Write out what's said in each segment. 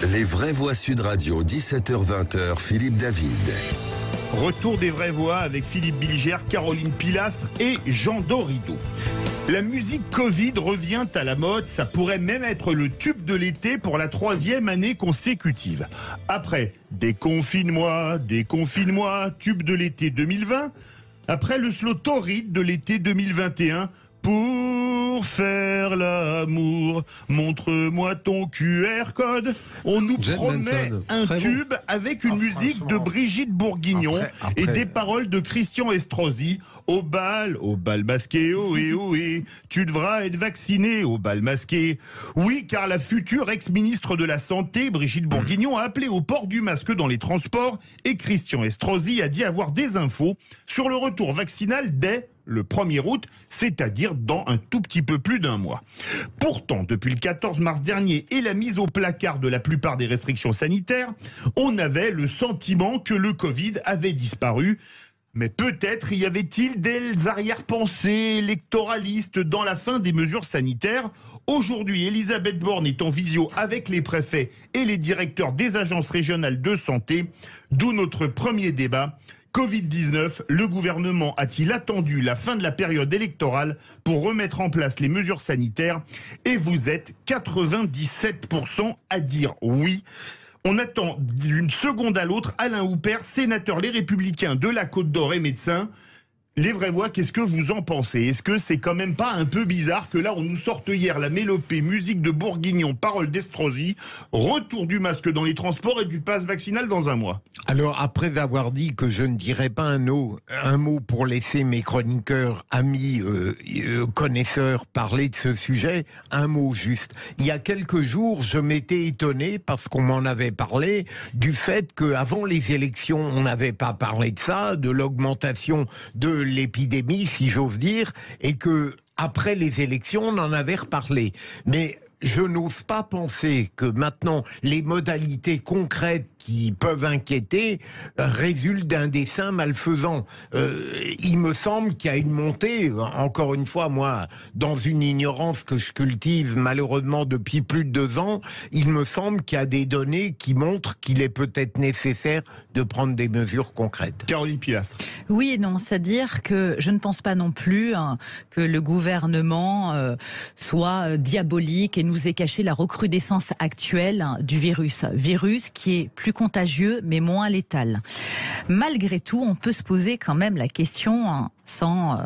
Les vraies voix Sud Radio, 17h-20h, Philippe David. Retour des vraies voix avec Philippe Bilger, Caroline Pilastre et Jean Dorido. La musique Covid revient à la mode, ça pourrait même être le tube de l'été pour la 3e année consécutive. Après Déconfine-moi, déconfine-moi, tube de l'été 2020. Après le slow torride de l'été 2021. Pour faire l'amour, montre-moi ton QR code. On nous promet un tube avec une musique de Brigitte Bourguignon et des paroles de Christian Estrosi. Au bal masqué, ohé, ohé, tu devras être vacciné au bal masqué. Oui, car la future ex-ministre de la Santé, Brigitte Bourguignon, a appelé au port du masque dans les transports et Christian Estrosi a dit avoir des infos sur le retour vaccinal dès le 1er août, c'est-à-dire dans un tout petit peu plus d'un mois. Pourtant, depuis le 14 mars dernier et la mise au placard de la plupart des restrictions sanitaires, on avait le sentiment que le Covid avait disparu. Mais peut-être y avait-il des arrière-pensées électoralistes dans la fin des mesures sanitaires. Aujourd'hui, Elisabeth Borne est en visio avec les préfets et les directeurs des agences régionales de santé, d'où notre premier débat. Covid-19, le gouvernement a-t-il attendu la fin de la période électorale pour remettre en place les mesures sanitaires? Et vous êtes 97% à dire oui. On attend d'une seconde à l'autre Alain Houpert, sénateur Les Républicains de la Côte d'Or et médecin. Les vraies voix, qu'est-ce que vous en pensez? Est-ce que c'est quand même pas un peu bizarre que là, on nous sorte hier la mélopée, musique de Bourguignon, paroles d'Estrosi, retour du masque dans les transports et du pass vaccinal dans un mois? Alors, après avoir dit que je ne dirais pas un mot pour laisser mes chroniqueurs, amis, connaisseurs parler de ce sujet, un mot juste. Il y a quelques jours, je m'étais étonné, parce qu'on m'en avait parlé, du fait qu'avant les élections, on n'avait pas parlé de ça, de l'augmentation de l'épidémie, si j'ose dire, et que après les élections, on en avait reparlé. Mais je n'ose pas penser que maintenant, les modalités concrètes qui peuvent inquiéter résultent d'un dessein malfaisant. Il me semble qu'il y a une montée, encore une fois, moi, dans une ignorance que je cultive malheureusement depuis plus de 2 ans, il me semble qu'il y a des données qui montrent qu'il est peut-être nécessaire de prendre des mesures concrètes. Caroline Pilastre. Oui et non, c'est-à-dire que je ne pense pas non plus que le gouvernement soit diabolique et nous ait caché la recrudescence actuelle du virus qui est plus contagieux mais moins létal. Malgré tout, on peut se poser quand même la question, sans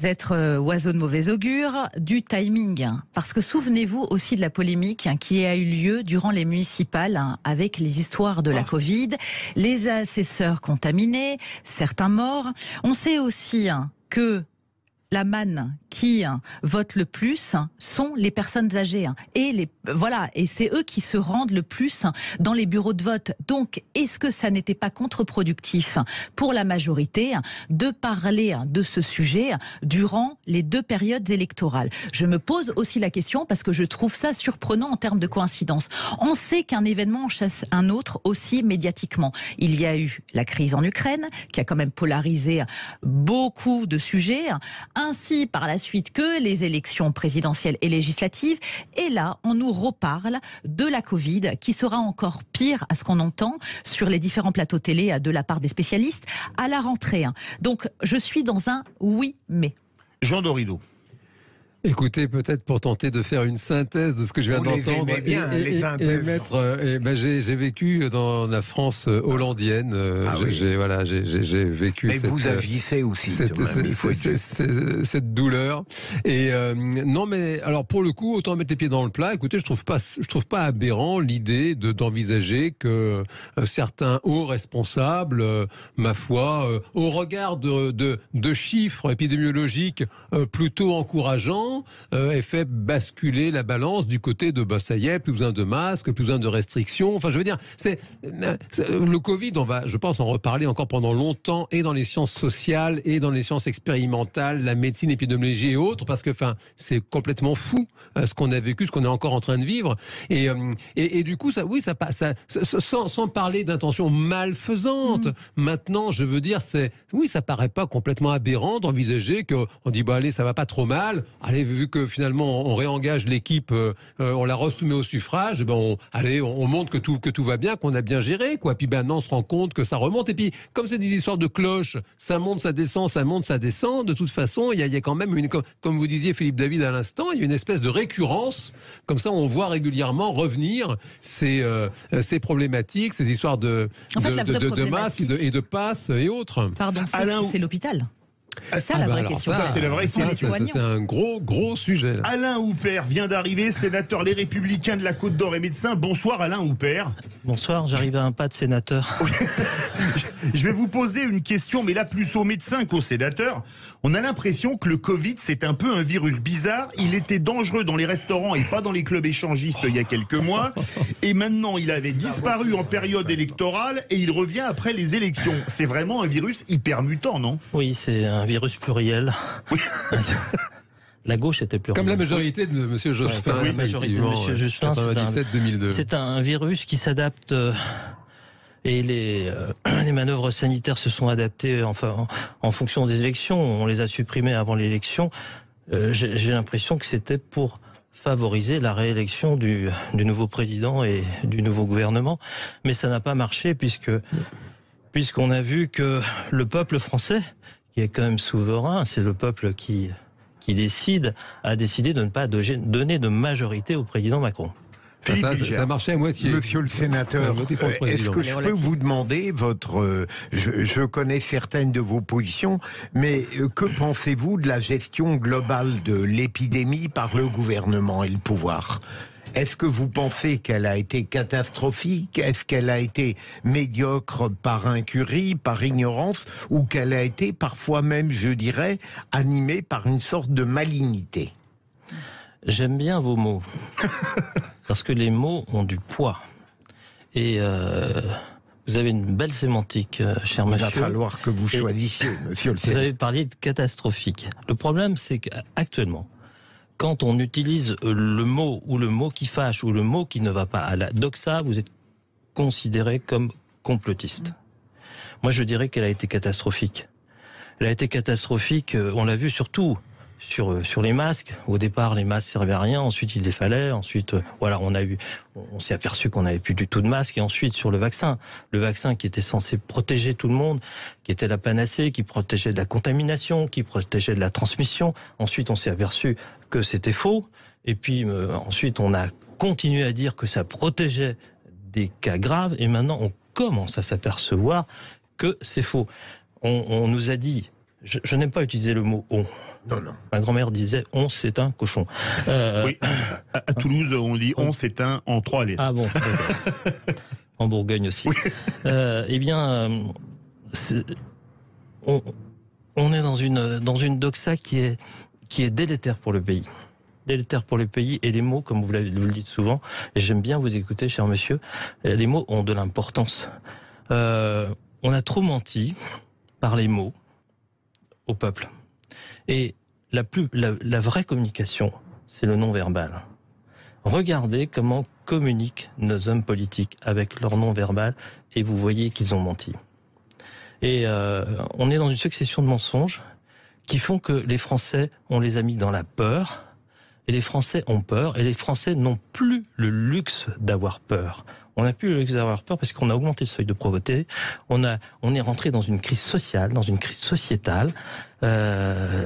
être oiseau de mauvais augure, du timing. Parce que souvenez-vous aussi de la polémique qui a eu lieu durant les municipales avec les histoires de la Covid, les assesseurs contaminés, certains morts. On sait aussi que la manne qui vote le plus sont les personnes âgées et c'est eux qui se rendent le plus dans les bureaux de vote. Donc, est-ce que ça n'était pas contre-productif pour la majorité de parler de ce sujet durant les 2 périodes électorales? Je me pose aussi la question parce que je trouve ça surprenant en termes de coïncidence. On sait qu'un événement chasse un autre aussi médiatiquement. Il y a eu la crise en Ukraine qui a quand même polarisé beaucoup de sujets, ainsi par la suite que les élections présidentielles et législatives. Et là, on nous reparle de la Covid, qui sera encore pire à ce qu'on entend sur les différents plateaux télé de la part des spécialistes à la rentrée. Donc, je suis dans un oui, mais. Jean Dorido. Écoutez, peut-être pour tenter de faire une synthèse de ce que je viens d'entendre j'ai vécu dans la France hollandienne. J'ai vécu. Mais vous agissez aussi cette douleur. Et non, mais alors pour le coup, autant mettre les pieds dans le plat. Écoutez, je trouve pas aberrant l'idée d'envisager que certains hauts responsables, ma foi, au regard de chiffres épidémiologiques plutôt encourageants, ait fait basculer la balance du côté de ça y est, plus besoin de masques, plus besoin de restrictions. Enfin, je veux dire, le Covid, on va, je pense, en reparler encore pendant longtemps, et dans les sciences sociales, et dans les sciences expérimentales, la médecine, l'épidémiologie et autres, parce que c'est complètement fou ce qu'on a vécu, ce qu'on est encore en train de vivre. Et du coup, sans parler d'intention malfaisante, maintenant, je veux dire, ça paraît pas complètement aberrant d'envisager qu'on dit, allez, ça va pas trop mal, allez, allez, vu que finalement on réengage l'équipe, on la resoumet au suffrage, on montre que tout va bien, qu'on a bien géré, quoi. Puis maintenant on se rend compte que ça remonte. Et puis comme c'est des histoires de cloches, ça monte, ça descend, ça monte, ça descend. De toute façon, il y a quand même comme vous disiez Philippe David à l'instant, il y a une espèce de récurrence. Comme ça, on voit régulièrement revenir ces problématiques, ces histoires de masques et de passes et autres. Pardon, c'est l'hôpital. C'est ça la vraie question. Ça, c'est la vraie question. C'est un gros sujet. Là. Alain Houpert vient d'arriver, sénateur Les Républicains de la Côte-d'Or et médecin. Bonsoir Alain Houpert. Bonsoir, j'arrive à un pas de sénateur. Je vais vous poser une question, mais là plus aux médecins qu'aux sénateurs. On a l'impression que le Covid, c'est un peu un virus bizarre. Il était dangereux dans les restaurants et pas dans les clubs échangistes il y a quelques mois. Et maintenant, il avait disparu en période électorale et il revient après les élections. C'est vraiment un virus hyper mutant, non? Oui, c'est un virus pluriel. Oui. La gauche était plurielle. Comme la majorité de M. Jospin. La majorité de M. Jospin, c'est un virus qui s'adapte... Et les manœuvres sanitaires se sont adaptées en fonction des élections. On les a supprimées avant l'élection. J'ai l'impression que c'était pour favoriser la réélection du nouveau président et du nouveau gouvernement. Mais ça n'a pas marché puisqu'on a vu que le peuple français, qui est quand même souverain, c'est le peuple qui décide, a décidé de ne pas donner de majorité au président Macron. Ça marchait à moitié. Monsieur le sénateur, est-ce que je peux vous demander je connais certaines de vos positions, mais que pensez-vous de la gestion globale de l'épidémie par le gouvernement et le pouvoir ? Est-ce que vous pensez qu'elle a été catastrophique ? Est-ce qu'elle a été médiocre par incurie, par ignorance, ou qu'elle a été parfois même, je dirais, animée par une sorte de malignité ? J'aime bien vos mots, parce que les mots ont du poids. Et vous avez une belle sémantique, cher monsieur. Il va falloir que vous choisissiez, monsieur le sénateur. Vous avez parlé de catastrophique. Le problème, c'est qu'actuellement, quand on utilise le mot qui fâche, ou le mot qui ne va pas à la doxa, vous êtes considéré comme complotiste. Moi, je dirais qu'elle a été catastrophique. Elle a été catastrophique, on l'a vu surtout sur les masques. Au départ, les masques servaient à rien. Ensuite, il les fallait. Ensuite, on s'est aperçu qu'on n'avait plus du tout de masques. Et ensuite, sur le vaccin qui était censé protéger tout le monde, qui était la panacée, qui protégeait de la contamination, qui protégeait de la transmission. Ensuite, on s'est aperçu que c'était faux. Et puis, ensuite, on a continué à dire que ça protégeait des cas graves. Et maintenant, on commence à s'apercevoir que c'est faux. On nous a dit... Je n'aime pas utiliser le mot « on ». Non. Ma grand-mère disait « on, c'est un cochon ». Oui, à Toulouse, on dit « on, c'est un » en 3 lettres. Ah bon. En Bourgogne aussi. Oui. Eh bien, on est dans une doxa qui est délétère pour le pays. Délétère pour le pays, et les mots, comme vous le dites souvent, et j'aime bien vous écouter, cher monsieur, les mots ont de l'importance. On a trop menti par les mots au peuple. Et la vraie communication, c'est le non-verbal. Regardez comment communiquent nos hommes politiques avec leur non-verbal, et vous voyez qu'ils ont menti. Et on est dans une succession de mensonges qui font que les Français, on les a mis dans la peur, et les Français ont peur, et les Français n'ont plus le luxe d'avoir peur. On n'a plus le luxe d'avoir peur parce qu'on a augmenté le seuil de pauvreté, on est rentré dans une crise sociale, dans une crise sociétale.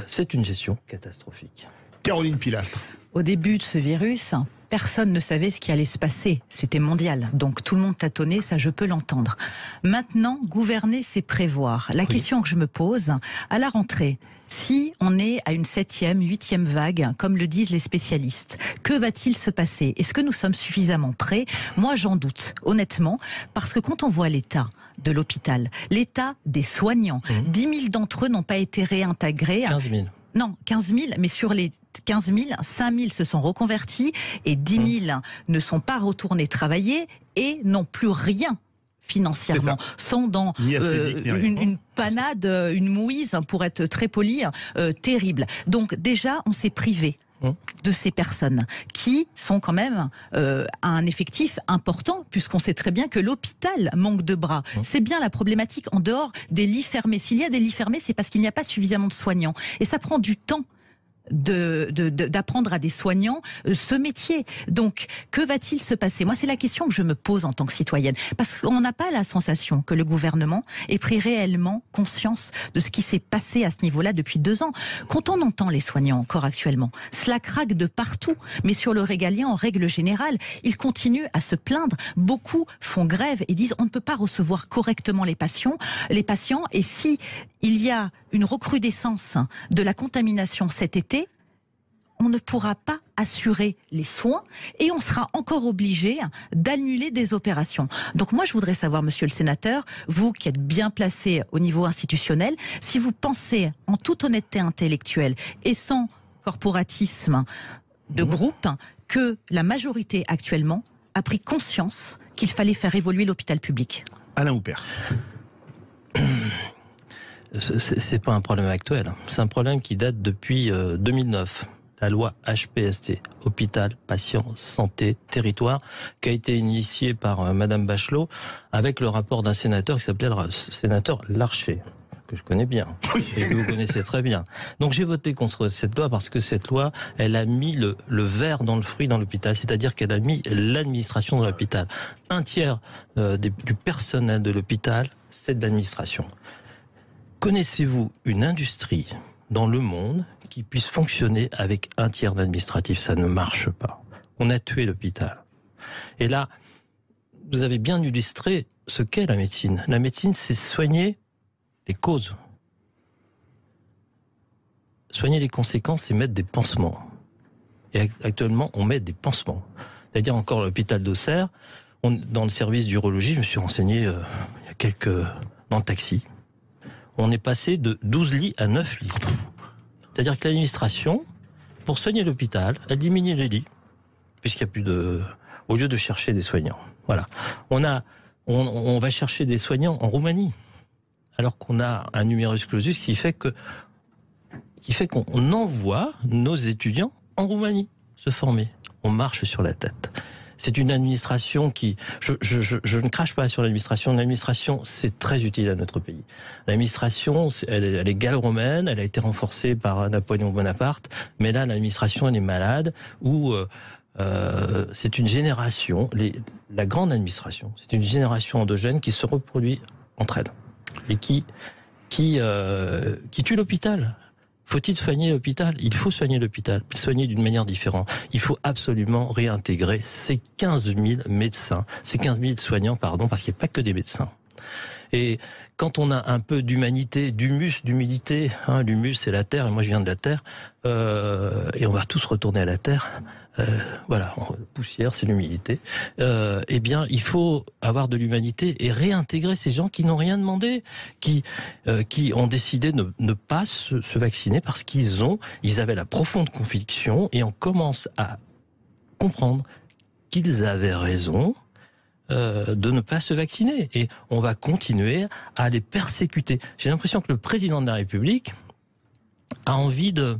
C'est une gestion catastrophique. Caroline Pilastre. Au début de ce virus, personne ne savait ce qui allait se passer. C'était mondial. Donc tout le monde tâtonnait, ça je peux l'entendre. Maintenant, gouverner, c'est prévoir. La question que je me pose, à la rentrée, si on est à une 7e, 8e vague, comme le disent les spécialistes, que va-t-il se passer? Est-ce que nous sommes suffisamment prêts? Moi, j'en doute, honnêtement, parce que quand on voit l'état de l'hôpital, l'état des soignants, 10 000 d'entre eux n'ont pas été réintégrés. 15 000. Non, 15 000, mais sur les 15 000, 5 000 se sont reconvertis et 10 000 ne sont pas retournés travailler et n'ont plus rien financièrement, sont dans une panade, une mouise, pour être très poli, terrible. Donc déjà, on s'est privé de ces personnes qui sont quand même un effectif important, puisqu'on sait très bien que l'hôpital manque de bras. C'est bien la problématique en dehors des lits fermés. S'il y a des lits fermés, c'est parce qu'il n'y a pas suffisamment de soignants. Et ça prend du temps d'apprendre à des soignants ce métier. Donc, que va-t-il se passer? Moi, c'est la question que je me pose en tant que citoyenne. Parce qu'on n'a pas la sensation que le gouvernement ait pris réellement conscience de ce qui s'est passé à ce niveau-là depuis 2 ans. Quand on entend les soignants encore actuellement, cela craque de partout. Mais sur le régalien, en règle générale, ils continuent à se plaindre. Beaucoup font grève et disent on ne peut pas recevoir correctement les patients. Et si il y a une recrudescence de la contamination cet été, on ne pourra pas assurer les soins et on sera encore obligé d'annuler des opérations. Donc moi, je voudrais savoir, monsieur le sénateur, vous qui êtes bien placé au niveau institutionnel, si vous pensez en toute honnêteté intellectuelle et sans corporatisme de groupe, que la majorité actuellement a pris conscience qu'il fallait faire évoluer l'hôpital public. Alain Houpert. C'est pas un problème actuel. C'est un problème qui date depuis 2009. La loi HPST, Hôpital, Patient, Santé, Territoire, qui a été initiée par Madame Bachelot avec le rapport d'un sénateur qui s'appelait le sénateur Larcher, que je connais bien, et que vous connaissez très bien. Donc j'ai voté contre cette loi parce que cette loi, elle a mis le ver dans le fruit dans l'hôpital, c'est-à-dire qu'elle a mis l'administration de l'hôpital. 1/3 du personnel de l'hôpital, c'est de l'administration. Connaissez-vous une industrie dans le monde qui puisse fonctionner avec 1/3 d'administratif? Ça ne marche pas. On a tué l'hôpital. Et là, vous avez bien illustré ce qu'est la médecine. La médecine, c'est soigner les causes. Soigner les conséquences, c'est mettre des pansements. Et actuellement, on met des pansements. C'est-à-dire encore à l'hôpital d'Auxerre, dans le service d'urologie, je me suis renseigné il y a dans le taxi. On est passé de 12 lits à 9 lits. C'est-à-dire que l'administration, pour soigner l'hôpital, elle diminue les lits, puisqu'il n'y a plus au lieu de chercher des soignants. Voilà. On va chercher des soignants en Roumanie, alors qu'on a un numerus clausus qui fait qu'on envoie nos étudiants en Roumanie se former. On marche sur la tête. C'est une administration qui... Je ne crache pas sur l'administration. L'administration, c'est très utile à notre pays. L'administration, elle est gallo-romaine, elle a été renforcée par Napoléon Bonaparte, mais là, l'administration, elle est malade, ou c'est une génération, la grande administration, c'est une génération endogène qui se reproduit entre elles, et qui tue l'hôpital. Faut-il soigner l'hôpital? Il faut soigner l'hôpital, soigner d'une manière différente. Il faut absolument réintégrer ces 15 000 médecins, ces 15 000 soignants, pardon, parce qu'il n'y a pas que des médecins. Et quand on a un peu d'humanité, d'humilité, l'humus c'est la terre, et moi je viens de la terre, et on va tous retourner à la terre, voilà, poussière c'est l'humilité, eh bien il faut avoir de l'humanité et réintégrer ces gens qui n'ont rien demandé, qui ont décidé de ne pas se vacciner parce qu'ils avaient la profonde conviction, et on commence à comprendre qu'ils avaient raison de ne pas se vacciner, et on va continuer à les persécuter. J'ai l'impression que le président de la République a envie de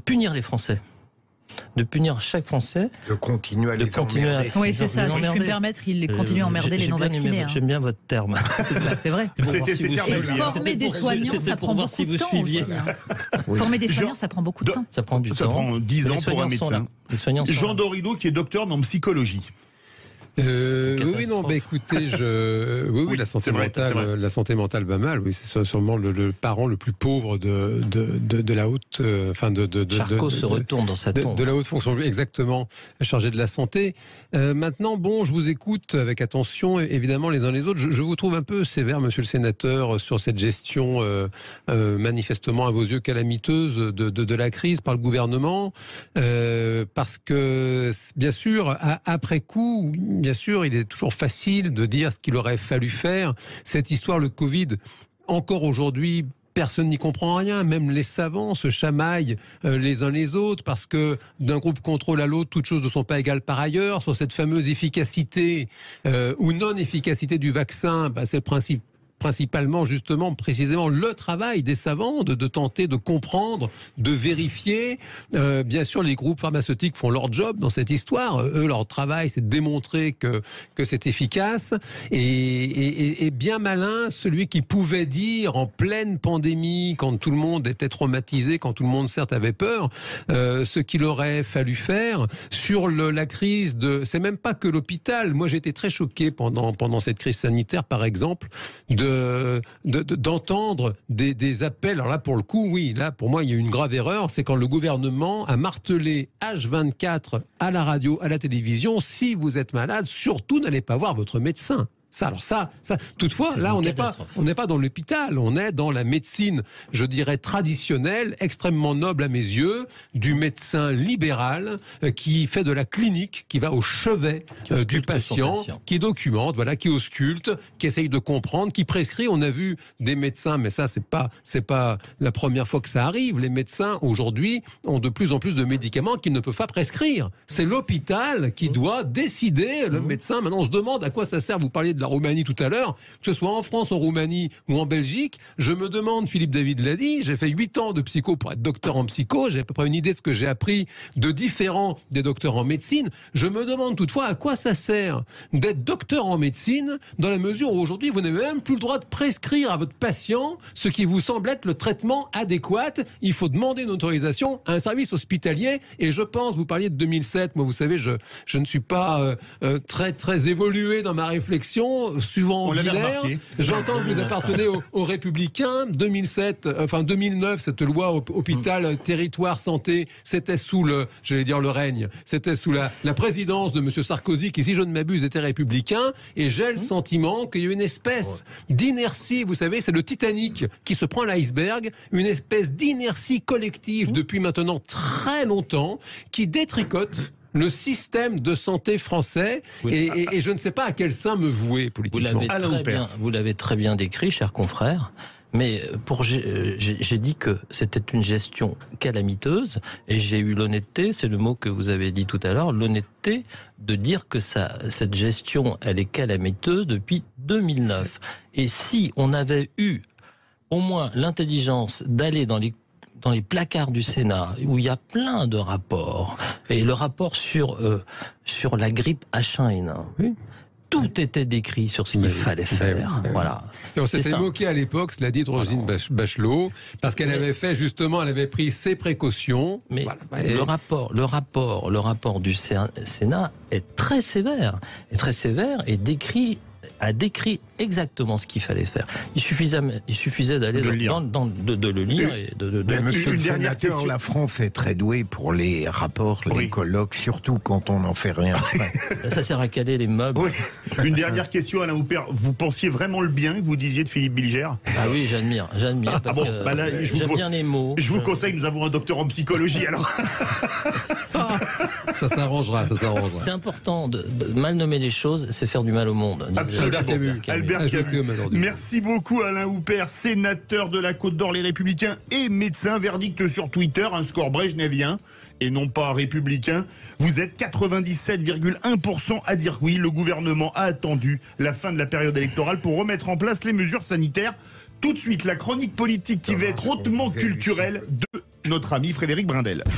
punir les Français, de punir chaque Français, de continuer à les emmerder. Oui, c'est ça. Si je puis me permettre, il continue à emmerder les non-vaccinés. J'aime bien votre terme. C'est vrai. Et former des soignants, ça prend beaucoup de temps aussi. Former des soignants, ça prend beaucoup de temps. Ça prend du temps. Ça prend 10 ans pour un médecin. Jean Dorido, qui est docteur en psychologie. Oui, non, bah écoutez, oui, la santé mentale va mal. Oui, c'est sûrement le parent le plus pauvre de la haute, Charcot se retourne dans sa tombe. De la haute fonction, exactement, chargée de la santé. Maintenant, bon, je vous écoute avec attention, évidemment, les uns les autres. Je vous trouve un peu sévère, monsieur le sénateur, sur cette gestion manifestement à vos yeux calamiteuse de la crise par le gouvernement, parce que, bien sûr, après coup, bien sûr, il est toujours facile de dire ce qu'il aurait fallu faire. Cette histoire, le Covid, encore aujourd'hui, personne n'y comprend rien. Même les savants se chamaillent les uns les autres parce que d'un groupe contrôle à l'autre, toutes choses ne sont pas égales par ailleurs. Sur cette fameuse efficacité ou non-efficacité du vaccin, c'est le principalement, justement, précisément le travail des savants, de tenter de comprendre, de vérifier. Bien sûr, les groupes pharmaceutiques font leur job dans cette histoire. Eux, leur travail, c'est de démontrer que c'est efficace. Et bien malin, celui qui pouvait dire en pleine pandémie, quand tout le monde était traumatisé, quand tout le monde certes avait peur, ce qu'il aurait fallu faire sur la crise de... C'est même pas que l'hôpital. Moi, j'ai été très choqué pendant cette crise sanitaire, par exemple, d'entendre des appels. Alors là, pour le coup, oui, là, pour moi, il y a une grave erreur. C'est quand le gouvernement a martelé H24 à la radio, à la télévision, si vous êtes malade, surtout n'allez pas voir votre médecin. Ça, toutefois, là, on n'est pas dans l'hôpital, on est dans la médecine, je dirais, traditionnelle, extrêmement noble à mes yeux, du médecin libéral qui fait de la clinique, qui va au chevet du patient, qui documente, voilà, qui ausculte, qui essaye de comprendre, qui prescrit. On a vu des médecins, mais ça, c'est pas la première fois que ça arrive. Les médecins, aujourd'hui, ont de plus en plus de médicaments qu'ils ne peuvent pas prescrire. C'est l'hôpital qui doit décider, le médecin. Maintenant, on se demande à quoi ça sert. Vous parliez de la Roumanie tout à l'heure, que ce soit en France, en Roumanie ou en Belgique, je me demande, Philippe David l'a dit, j'ai fait 8 ans de psycho pour être docteur en psycho, j'ai à peu près une idée de ce que j'ai appris de différent des docteurs en médecine. Je me demande toutefois à quoi ça sert d'être docteur en médecine dans la mesure où aujourd'hui vous n'avez même plus le droit de prescrire à votre patient ce qui vous semble être le traitement adéquat. Il faut demander une autorisation à un service hospitalier et je pense, vous parliez de 2007, moi vous savez, je ne suis pas très évolué dans ma réflexion, suivant binaire. J'entends que vous appartenez aux Républicains. 2009, cette loi hôpital, territoire, santé, c'était sous le règne, c'était sous la présidence de M. Sarkozy, qui, si je ne m'abuse, était républicain. Et j'ai le sentiment qu'il y a une espèce d'inertie, vous savez, c'est le Titanic qui se prend l'iceberg, une espèce d'inertie collective depuis maintenant très longtemps, qui détricote le système de santé français, et je ne sais pas à quel sein me vouer politiquement. Vous l'avez très bien décrit, cher confrère, mais j'ai dit que c'était une gestion calamiteuse, et j'ai eu l'honnêteté, c'est le mot que vous avez dit tout à l'heure, l'honnêteté de dire que cette gestion, elle est calamiteuse depuis 2009. Et si on avait eu au moins l'intelligence d'aller dans les placards du Sénat, où il y a plein de rapports, et le rapport sur la grippe H1N1, tout était décrit sur ce qu'il fallait faire. Voilà. Et on s'était moqué à l'époque, cela dit, de Roselyne Bachelot, parce qu'elle avait fait justement, elle avait pris ses précautions. Mais le rapport du Sénat est très sévère, et a décrit exactement ce qu'il fallait faire. Il suffisait d'aller de le lire et de Monsieur le sénateur, la France est très douée pour les rapports, les colloques, surtout quand on n'en fait rien. Ça sert à caler les meubles. Oui. Une dernière question, Alain Houpert. Vous pensiez vraiment le bien que vous disiez de Philippe Bilger? Ah oui, j'admire. Parce que j'aime bien les mots. Je vous conseille, nous avons un docteur en psychologie, alors. Ça s'arrangera. C'est important de mal nommer les choses, c'est faire du mal au monde. Albert Camus. Merci beaucoup Alain Houpert, sénateur de la Côte d'Or, les Républicains et médecin. Verdict sur Twitter, un score brejnevien et non pas républicain. Vous êtes 97,1% à dire oui. Le gouvernement a attendu la fin de la période électorale pour remettre en place les mesures sanitaires. Tout de suite, la chronique politique qui va être hautement culturelle de notre ami Frédéric Brindel.